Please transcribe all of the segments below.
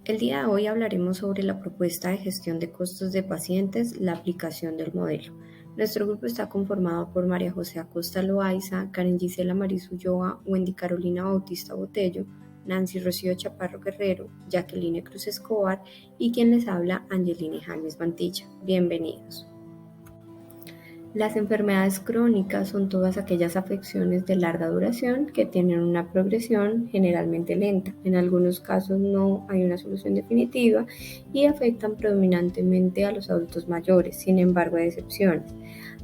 El día de hoy hablaremos sobre la propuesta de gestión de costos de pacientes, la aplicación del modelo. Nuestro grupo está conformado por María José Acosta Loaiza, Karen Gisela Mariz Ulloa, Wendy Carolina Bautista Botello, Nancy Rocío Chaparro Guerrero, Jacqueline Cruz Escobar y quien les habla, Angeline James Mantilla. Bienvenidos. Las enfermedades crónicas son todas aquellas afecciones de larga duración que tienen una progresión generalmente lenta. En algunos casos no hay una solución definitiva y afectan predominantemente a los adultos mayores, sin embargo hay excepciones.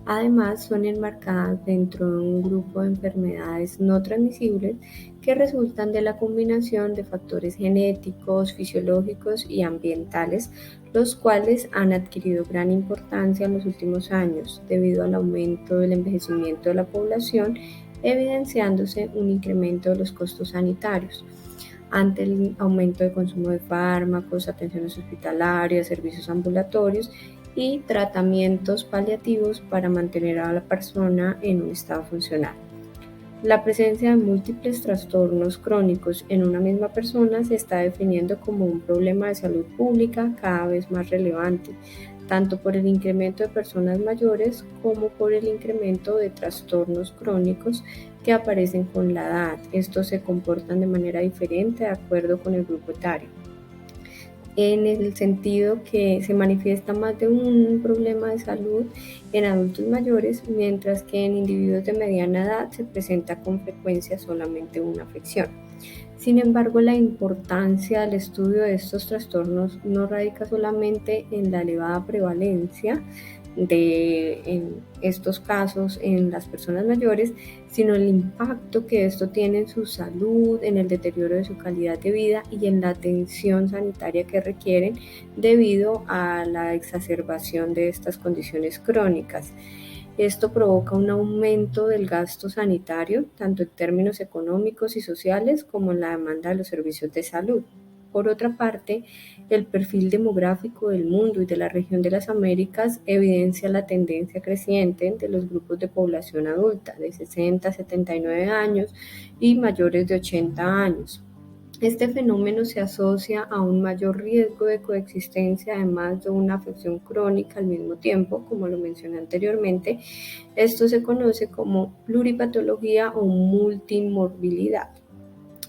Además, son enmarcadas dentro de un grupo de enfermedades no transmisibles que resultan de la combinación de factores genéticos, fisiológicos y ambientales, los cuales han adquirido gran importancia en los últimos años debido al aumento del envejecimiento de la población, evidenciándose un incremento de los costos sanitarios. Ante el aumento de consumo de fármacos, atenciones hospitalarias, servicios ambulatorios y tratamientos paliativos para mantener a la persona en un estado funcional. La presencia de múltiples trastornos crónicos en una misma persona se está definiendo como un problema de salud pública cada vez más relevante, tanto por el incremento de personas mayores como por el incremento de trastornos crónicos que aparecen con la edad. Estos se comportan de manera diferente de acuerdo con el grupo etario, en el sentido que se manifiesta más de un problema de salud en adultos mayores, mientras que en individuos de mediana edad se presenta con frecuencia solamente una afección. Sin embargo, la importancia del estudio de estos trastornos no radica solamente en la elevada prevalencia en estos casos en las personas mayores, sino el impacto que esto tiene en su salud, en el deterioro de su calidad de vida y en la atención sanitaria que requieren debido a la exacerbación de estas condiciones crónicas. Esto provoca un aumento del gasto sanitario, tanto en términos económicos y sociales como en la demanda de los servicios de salud. Por otra parte, el perfil demográfico del mundo y de la región de las Américas evidencia la tendencia creciente de los grupos de población adulta de 60 a 79 años y mayores de 80 años. Este fenómeno se asocia a un mayor riesgo de coexistencia, además de una afección crónica al mismo tiempo, como lo mencioné anteriormente. Esto se conoce como pluripatología o multimorbilidad.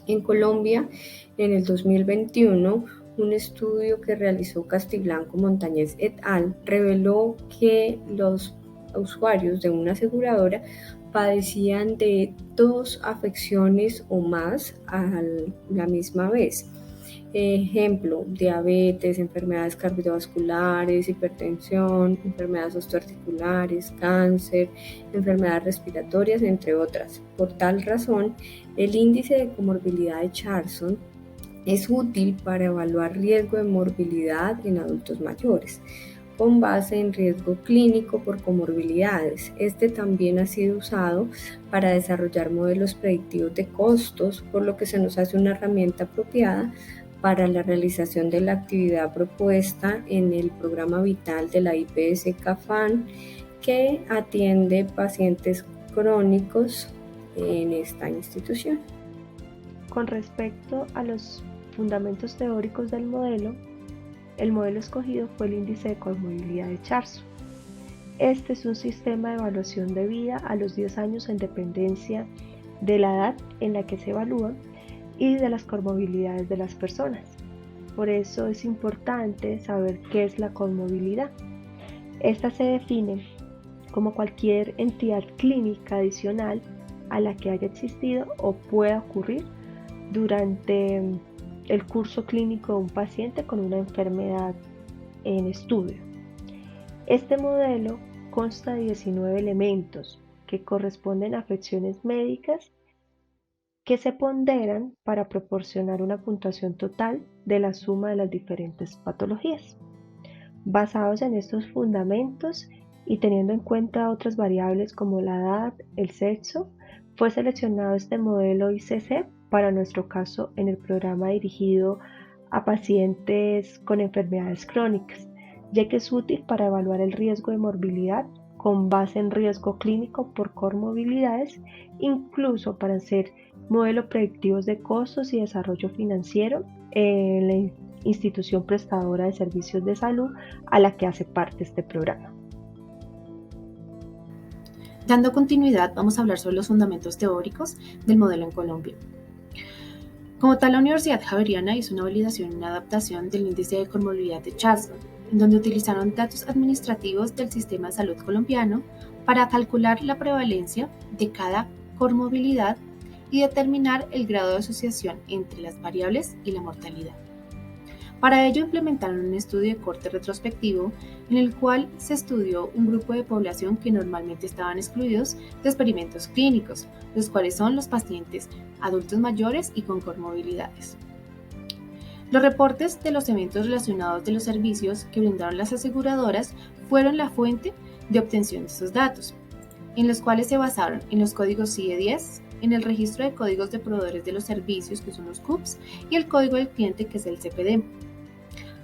En Colombia, en el 2021, un estudio que realizó Castiblanco Montañez et al. Reveló que los usuarios de una aseguradora padecían de 2 afecciones o más a la misma vez. Ejemplo, diabetes, enfermedades cardiovasculares, hipertensión, enfermedades osteoarticulares, cáncer, enfermedades respiratorias, entre otras. Por tal razón, el índice de comorbilidad de Charson es útil para evaluar riesgo de morbilidad en adultos mayores, con base en riesgo clínico por comorbilidades. Este también ha sido usado para desarrollar modelos predictivos de costos, por lo que se nos hace una herramienta apropiada para la realización de la actividad propuesta en el programa vital de la IPS CAFAN, que atiende pacientes crónicos en esta institución. Con respecto a los fundamentos teóricos del modelo, el modelo escogido fue el índice de comorbilidad de Charson. Este es un sistema de evaluación de vida a los 10 años en dependencia de la edad en la que se evalúa y de las comorbilidades de las personas. Por eso es importante saber qué es la comorbilidad. Esta se define como cualquier entidad clínica adicional a la que haya existido o pueda ocurrir durante el curso clínico de un paciente con una enfermedad en estudio. Este modelo consta de 19 elementos que corresponden a afecciones médicas que se ponderan para proporcionar una puntuación total de la suma de las diferentes patologías. Basados en estos fundamentos y teniendo en cuenta otras variables como la edad, el sexo, fue seleccionado este modelo ICC para nuestro caso en el programa dirigido a pacientes con enfermedades crónicas, ya que es útil para evaluar el riesgo de morbilidad con base en riesgo clínico por comorbilidades, incluso para hacer modelos predictivos de costos y desarrollo financiero en institución prestadora de servicios de salud a la que hace parte este programa. Dando continuidad, vamos a hablar sobre los fundamentos teóricos del modelo en Colombia. Como tal, la Universidad Javeriana hizo una validación y una adaptación del índice de comorbilidad de Charlson, en donde utilizaron datos administrativos del sistema de salud colombiano para calcular la prevalencia de cada comorbilidad y determinar el grado de asociación entre las variables y la mortalidad. Para ello implementaron un estudio de corte retrospectivo en el cual se estudió un grupo de población que normalmente estaban excluidos de experimentos clínicos, los cuales son los pacientes adultos mayores y con comorbilidades. Los reportes de los eventos relacionados de los servicios que brindaron las aseguradoras fueron la fuente de obtención de esos datos, en los cuales se basaron en los códigos CIE-10, en el registro de códigos de proveedores de los servicios, que son los CUPS, y el código del cliente, que es el CPD.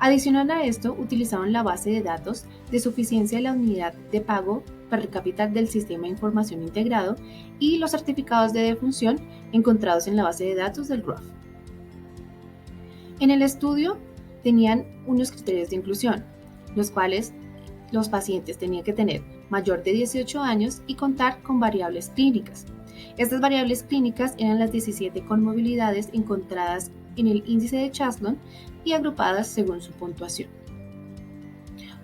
Adicional a esto, utilizaron la base de datos de suficiencia de la unidad de pago per cápita del Sistema de Información Integrado y los certificados de defunción encontrados en la base de datos del RUAF. En el estudio tenían unos criterios de inclusión, los cuales los pacientes tenían que tener mayor de 18 años y contar con variables clínicas. Estas variables clínicas eran las 17 comorbilidades encontradas en el índice de Charlson y agrupadas según su puntuación.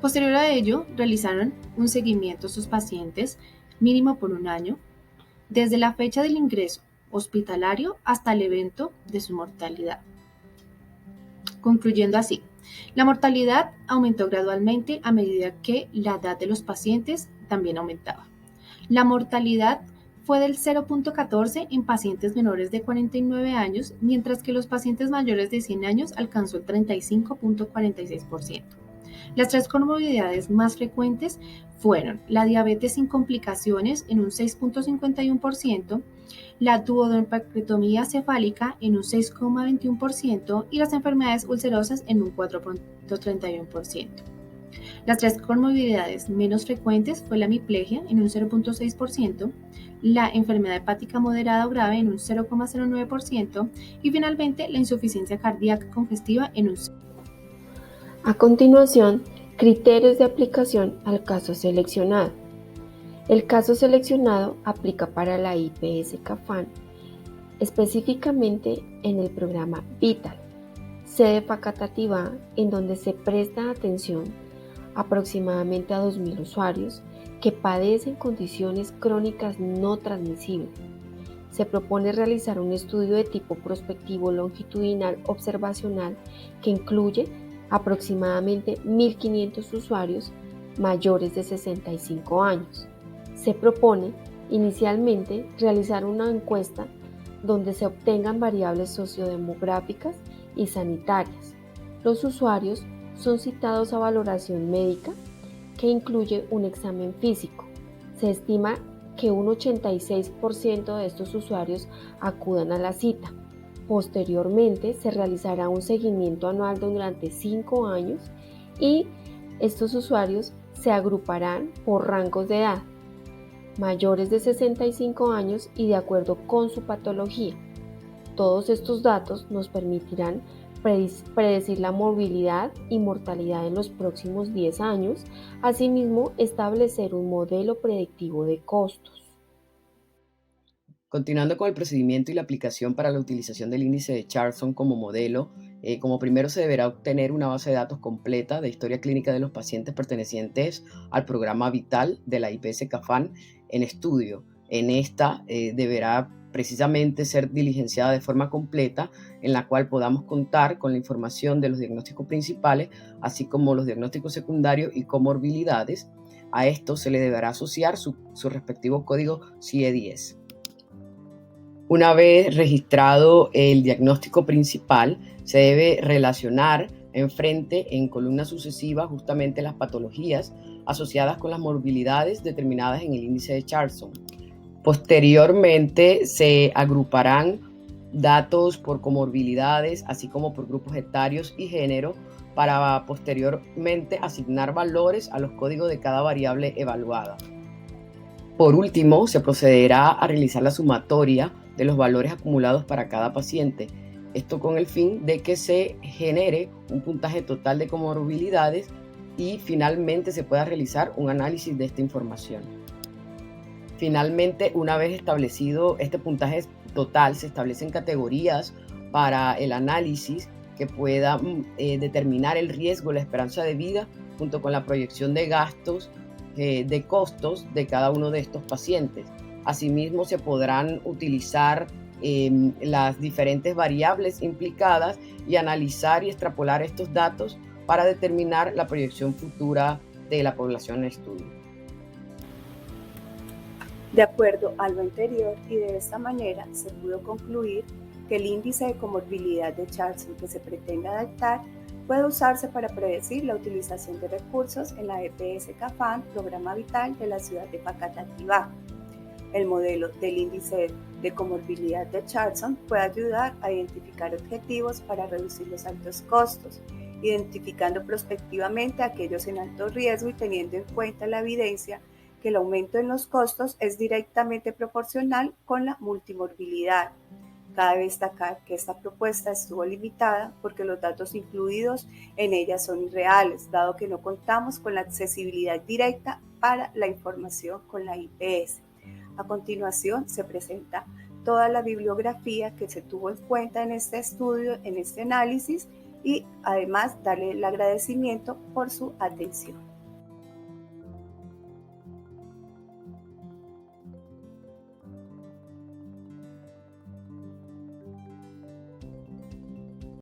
Posterior a ello, realizaron un seguimiento a sus pacientes mínimo por un año, desde la fecha del ingreso hospitalario hasta el evento de su mortalidad. Concluyendo así, la mortalidad aumentó gradualmente a medida que la edad de los pacientes también aumentaba. La mortalidad fue del 0.14 en pacientes menores de 49 años, mientras que los pacientes mayores de 100 años alcanzó el 35.46%. Las tres comorbilidades más frecuentes fueron la diabetes sin complicaciones en un 6.51%, la duodenopatía cefálica en un 6.21% y las enfermedades ulcerosas en un 4.31%. Las tres comorbilidades menos frecuentes fue la hemiplegia en un 0.6%, la enfermedad hepática moderada o grave en un 0.09% y finalmente la insuficiencia cardíaca congestiva en un 0%. A continuación, criterios de aplicación al caso seleccionado. El caso seleccionado aplica para la IPS-CAFAN, específicamente en el programa Vital, sede facultativa en donde se presta atención aproximadamente a 2.000 usuarios que padecen condiciones crónicas no transmisibles. Se propone realizar un estudio de tipo prospectivo longitudinal observacional que incluye aproximadamente 1.500 usuarios mayores de 65 años. Se propone inicialmente realizar una encuesta donde se obtengan variables sociodemográficas y sanitarias. Los usuarios son citados a valoración médica que incluye un examen físico. Se estima que un 86% de estos usuarios acudan a la cita. Posteriormente se realizará un seguimiento anual durante 5 años y estos usuarios se agruparán por rangos de edad, mayores de 65 años y de acuerdo con su patología. Todos estos datos nos permitirán predecir la morbilidad y mortalidad en los próximos 10 años, asimismo establecer un modelo predictivo de costos. Continuando con el procedimiento y la aplicación para la utilización del índice de Charlson como modelo, como primero se deberá obtener una base de datos completa de historia clínica de los pacientes pertenecientes al programa Vital de la IPS-CAFAN en estudio. En esta deberá precisamente ser diligenciada de forma completa, en la cual podamos contar con la información de los diagnósticos principales, así como los diagnósticos secundarios y comorbilidades. A esto se le deberá asociar su respectivo código CIE-10. Una vez registrado el diagnóstico principal, se debe relacionar enfrente en columnas sucesivas justamente las patologías asociadas con las morbilidades determinadas en el índice de Charlson. Posteriormente se agruparán datos por comorbilidades, así como por grupos etarios y género, para posteriormente asignar valores a los códigos de cada variable evaluada. Por último, se procederá a realizar la sumatoria de los valores acumulados para cada paciente. Esto con el fin de que se genere un puntaje total de comorbilidades y finalmente se pueda realizar un análisis de esta información. Finalmente, una vez establecido este puntaje total, se establecen categorías para el análisis que pueda determinar el riesgo, la esperanza de vida, junto con la proyección de gastos, de costos de cada uno de estos pacientes. Asimismo, se podrán utilizar las diferentes variables implicadas y analizar y extrapolar estos datos para determinar la proyección futura de la población en estudio. De acuerdo a lo anterior y de esta manera se pudo concluir que el índice de comorbilidad de Charson que se pretende adaptar puede usarse para predecir la utilización de recursos en la EPS CAFAM, Programa Vital de la ciudad de Facatativá. El modelo del índice de comorbilidad de Charson puede ayudar a identificar objetivos para reducir los altos costos, identificando prospectivamente aquellos en alto riesgo y teniendo en cuenta la evidencia que el aumento en los costos es directamente proporcional con la multimorbilidad. Cabe destacar que esta propuesta estuvo limitada porque los datos incluidos en ella son irreales, dado que no contamos con la accesibilidad directa para la información con la IPS. A continuación se presenta toda la bibliografía que se tuvo en cuenta en este estudio, en este análisis, y además darle el agradecimiento por su atención.